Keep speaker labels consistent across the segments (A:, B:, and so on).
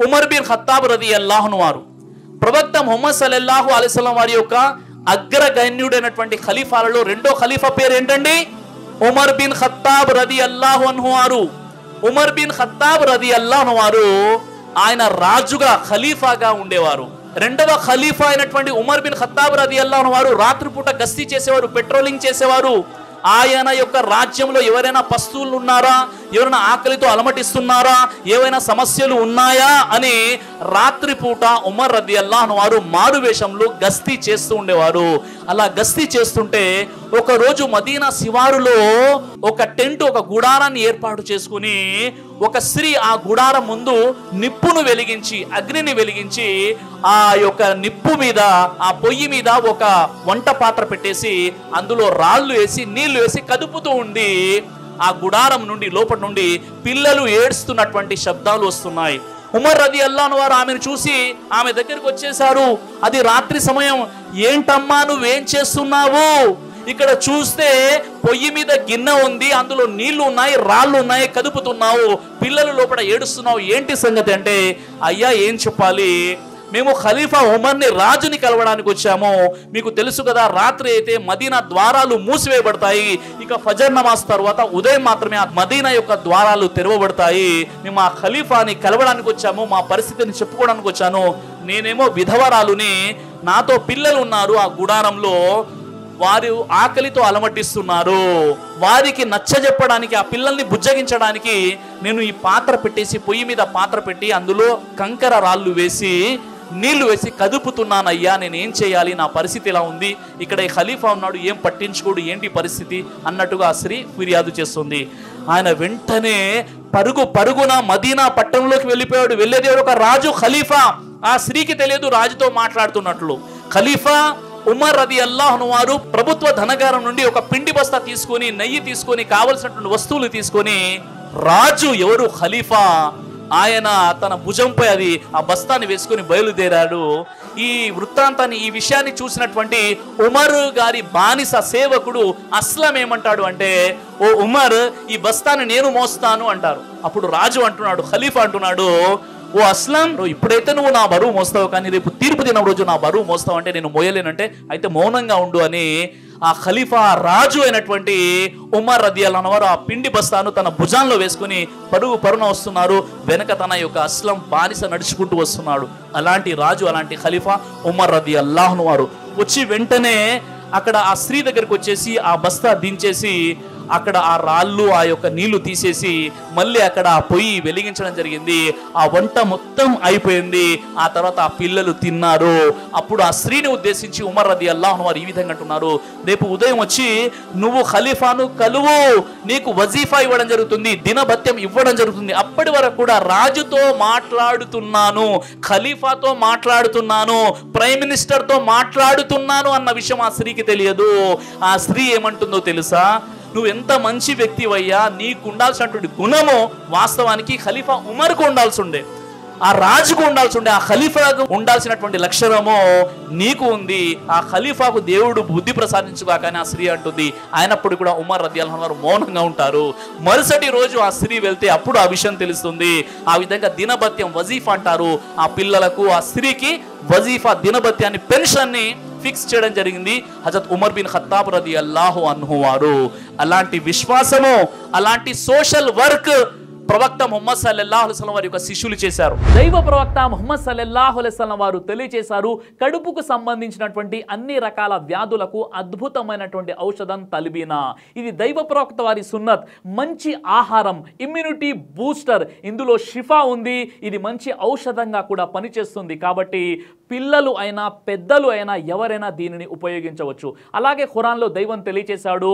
A: Umar bin Khattab రదియల్లాహు అన్హు వారు ప్రవక్త ముహమ్మద్ సల్లల్లాహు అలైహి వసల్లం వారి యొక్క అగ్రగణ్యుడైనటువంటి ఖలీఫాలలో రెండో ఖలీఫా పేరు ఏంటండి? ఉమర్ బిన్ ఖత్తాబ్ రదియల్లాహు అన్హు వారు. ఉమర్ బిన్ ఖత్తాబ్ రదియల్లాహు అన్హు వారు ఆయన రాజుగా ఖలీఫాగా ఉండేవారు. రెండవ ఖలీఫా అయినటువంటి ఉమర్ బిన్ ఖత్తాబ్ రదియల్లాహు అన్హు వారు రాత్రిపూట గస్తీ చేసేవారు, పెట్రోలింగ్ చేసేవారు. ఆయన యొక్క రాజ్యంలో ఎవరైనా పస్తువులు ఉన్నారా, ఎవరైనా ఆకలితో అలమటిస్తున్నారా, ఏవైనా సమస్యలు ఉన్నాయా అని రాత్రిపూట ఉమర్ రదియల్లాహు అన్హు వారు మారు వేషంలో గస్తీ చేస్తూ ఉండేవారు. అలా గస్తీ చేస్తుంటే ఒకరోజు మదీనా శివారులో ఒక టెంట్, ఒక గుడారాన్ని ఏర్పాటు చేసుకుని ఒక స్త్రీ ఆ గుడారం ముందు నిప్పును వెలిగించి, అగ్నిని వెలిగించి ఆ యొక్క నిప్పు మీద, ఆ పొయ్యి మీద ఒక వంట పాత్ర పెట్టేసి అందులో రాళ్ళు వేసి నీళ్లు వేసి కదుపుతూ ఉంది. ఆ గుడారం నుండి లోపటి నుండి పిల్లలు ఏడుస్తున్నటువంటి శబ్దాలు వస్తున్నాయి. ఉమర్ రదియల్లాహు అన్హు వారు ఆమెను చూసి ఆమె దగ్గరికి వచ్చేసారు. అది రాత్రి సమయం. ఏంటమ్మా నువ్వేం చేస్తున్నావు? ఇక్కడ చూస్తే పొయ్యి మీద గిన్నె ఉంది, అందులో నీళ్లు ఉన్నాయి, రాళ్ళు ఉన్నాయి, కదుపుతున్నావు, పిల్లలు లోపల ఏడుస్తున్నావు, ఏంటి సంగతి అంటే, అయ్యా ఏం చెప్పాలి, మేము ఖలీఫా ఉమర్ని రాజుని కలవడానికి వచ్చాము. మీకు తెలుసు కదా, రాత్రి అయితే మదీనా ద్వారాలు మూసివేయబడతాయి. ఇక ఫజర్ నమాజ్ తర్వాత ఉదయం మాత్రమే ఆ మదీనా యొక్క ద్వారాలు తెరవబడతాయి. మేము ఆ ఖలీఫాని కలవడానికి వచ్చాము, మా పరిస్థితిని చెప్పుకోవడానికి వచ్చాను. నేనేమో విధవరాలుని, నాతో పిల్లలు ఉన్నారు ఆ గుడారంలో, వారు ఆకలితో అలమటిస్తున్నారు. వారికి నచ్చజెప్పడానికి, ఆ పిల్లల్ని బుజ్జగించడానికి నేను ఈ పాత్ర పెట్టేసి, పొయ్యి మీద పాత్ర పెట్టి అందులో కంకర రాళ్ళు వేసి నీళ్లు వేసి కదుపుతున్నానయ్యా, నేనేం చేయాలి, నా పరిస్థితి ఇలా ఉంది, ఇక్కడ ఈ ఖలీఫా ఉన్నాడు, ఏం పట్టించుకోడు, ఏంటి పరిస్థితి అన్నట్టుగా ఆ స్త్రీ ఫిర్యాదు చేస్తుంది. ఆయన వెంటనే పరుగున మదీనా పట్టణంలోకి వెళ్ళిపోయాడు. వెళ్ళేది ఒక రాజు, ఖలీఫా. ఆ స్త్రీకి తెలియదు రాజుతో మాట్లాడుతున్నట్లు. ఖలీఫా ఉమర్ రదియల్లాహు అన్హు వారు ప్రభుత్వ ధనగారం నుండి ఒక పిండి బస్తా తీసుకొని, నెయ్యి తీసుకొని, కావలసినటువంటి వస్తువులు తీసుకొని, రాజు ఎవరు ఖలీఫా ఆయన తన భుజంపై అది ఆ బస్తాన్ని వేసుకొని బయలుదేరాడు. ఈ వృత్తాంతాన్ని, ఈ విషయాన్ని చూసినటువంటి ఉమర్ గారి బానిస సేవకుడు అస్లం ఏమంటాడు అంటే, ఓ ఉమర్, ఈ బస్తాన్ని నేను మోస్తాను అంటారు. అప్పుడు రాజు అంటున్నాడు, ఖలీఫా అంటున్నాడు, ఓ అస్లం, ఇప్పుడైతే నువ్వు నా బరువు మోస్తావు, కానీ రేపు తీర్పు దినం రోజు నా బరువు మోస్తావు అంటే నేను మోయలేనంటే అయితే మౌనంగా ఉండు అని ఆ ఖలీఫా రాజు అయినటువంటి ఉమర్ రదియల్లాహు అన్హు వారు ఆ పిండి బస్తాను తన భుజాల్లో వేసుకుని పరుగున వస్తున్నారు. వెనక తన యొక్క అస్లం బానిస నడుచుకుంటూ వస్తున్నాడు. అలాంటి రాజు, అలాంటి ఖలీఫా ఉమర్ రదియల్లాహు అన్హు వారు వచ్చి వెంటనే అక్కడ ఆ స్త్రీ దగ్గరికి వచ్చేసి ఆ బస్తా దించేసి అక్కడ ఆ రాళ్ళు, ఆ యొక్క నీళ్లు తీసేసి మళ్ళీ అక్కడ ఆ పొయ్యి వెలిగించడం జరిగింది. ఆ వంట మొత్తం అయిపోయింది. ఆ తర్వాత ఆ పిల్లలు తిన్నారు. అప్పుడు ఆ స్త్రీని ఉద్దేశించి ఉమర్ రదియల్లాహు అన్హు వారు ఈ విధంగా అంటున్నారు, రేపు ఉదయం వచ్చి నువ్వు ఖలీఫాను కలువు, నీకు వజీఫా ఇవ్వడం జరుగుతుంది, దినభత్యం ఇవ్వడం జరుగుతుంది. అప్పటి వరకు కూడా రాజుతో మాట్లాడుతున్నాను, ఖలీఫాతో మాట్లాడుతున్నాను, ప్రైమ్ మినిస్టర్తో మాట్లాడుతున్నాను అన్న విషయం ఆ స్త్రీకి తెలియదు. ఆ స్త్రీ ఏమంటుందో తెలుసా, నువ్వు ఎంత మంచి వ్యక్తివయ్యా, నీకు ఉండాల్సినటువంటి గుణము వాస్తవానికి ఖలీఫా ఉమర్కు ఉండాల్సి ఉండే, ఆ రాజుకు ఉండాల్సి ఉండే, ఆ ఖలీఫాకు ఉండాల్సినటువంటి లక్షణము నీకు ఉంది. ఆ ఖలీఫాకు దేవుడు బుద్ధి ప్రసాదించుగా. కానీ ఆ స్త్రీ అంటుంది. అయినప్పుడు కూడా ఉమర్ రదియల్లాహు అన్హు మౌనంగా ఉంటారు. మరుసటి రోజు ఆ స్త్రీ వెళ్తే అప్పుడు ఆ విషయం తెలుస్తుంది. ఆ విధంగా దినభత్యం, వజీఫా అంటారు. ఆ పిల్లలకు, ఆ స్త్రీకి వజీఫా, దినభత్యాన్ని, పెన్షన్ని ఫిక్స్ చేయడం జరిగింది హజరత్ ఉమర్ బిన్ ఖత్తాబ్ రదియల్లాహు అన్హు వారు. అలాంటి విశ్వాసము, అలాంటి సోషల్ వర్క్ ప్రవక్త ముహమ్మద్ సల్లల్లాహు అలైహి వసల్లం వారి యొక్క శిష్యులు చేశారు. దైవ ప్రవక్త ముహమ్మద్ సల్లల్లాహు అలైహి వసల్లం వారు తెలియజేశారు, కడుపుకు సంబంధించినటువంటి అన్ని రకాల వ్యాధులకు అద్భుతమైనటువంటి ఔషధం తల్బీనా. ఇది దైవ ప్రవక్త వారి సున్నత్. మంచి ఆహారం, ఇమ్యూనిటీ బూస్టర్, ఇందులో షిఫా ఉంది. ఇది మంచి ఔషధంగా కూడా పనిచేస్తుంది. కాబట్టి పిల్లలు అయినా పెద్దలు అయినా ఎవరైనా దీనిని ఉపయోగించవచ్చు. అలాగే ఖురాన్లో దైవం తెలియజేశాడు,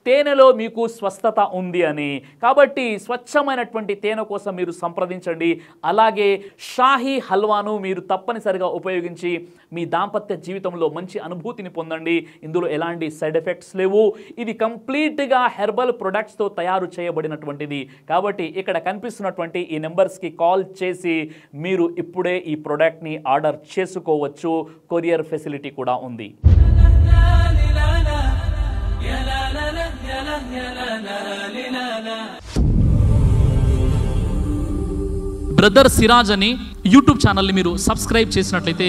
A: తేనెలో మీకు స్వస్థత ఉంది అని. కాబట్టి స్వచ్ఛమైనటువంటి తేనె కోసం మీరు సంప్రదించండి. అలాగే షాహీ హల్వాను మీరు తప్పనిసరిగా ఉపయోగించి మీ దాంపత్య జీవితంలో మంచి అనుభూతిని పొందండి. ఇందులో ఎలాంటి సైడ్ ఎఫెక్ట్స్ లేవు. ఇది కంప్లీట్గా హెర్బల్ ప్రొడక్ట్స్తో తయారు చేయబడినటువంటిది. కాబట్టి ఇక్కడ కనిపిస్తున్నటువంటి ఈ నెంబర్స్కి కాల్ చేసి మీరు ఇప్పుడే ఈ ప్రోడక్ట్ని ఆర్డర్ చేసుకోవచ్చు. కొరియర్ ఫెసిలిటీ కూడా ఉంది. బ్రదర్ సిరాజ్ అని యూట్యూబ్ ఛానల్ని మీరు సబ్స్క్రైబ్ చేసినట్లయితే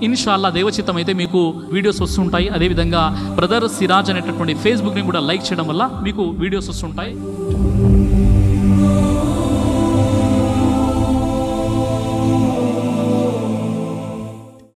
A: ఇన్షాల్లా దైవచిత్తం అయితే మీకు వీడియోస్ వస్తుంటాయి. అదేవిధంగా బ్రదర్ సిరాజ్ అనేటటువంటి ఫేస్బుక్ని కూడా లైక్ చేయడం వల్ల మీకు వీడియోస్ వస్తుంటాయి.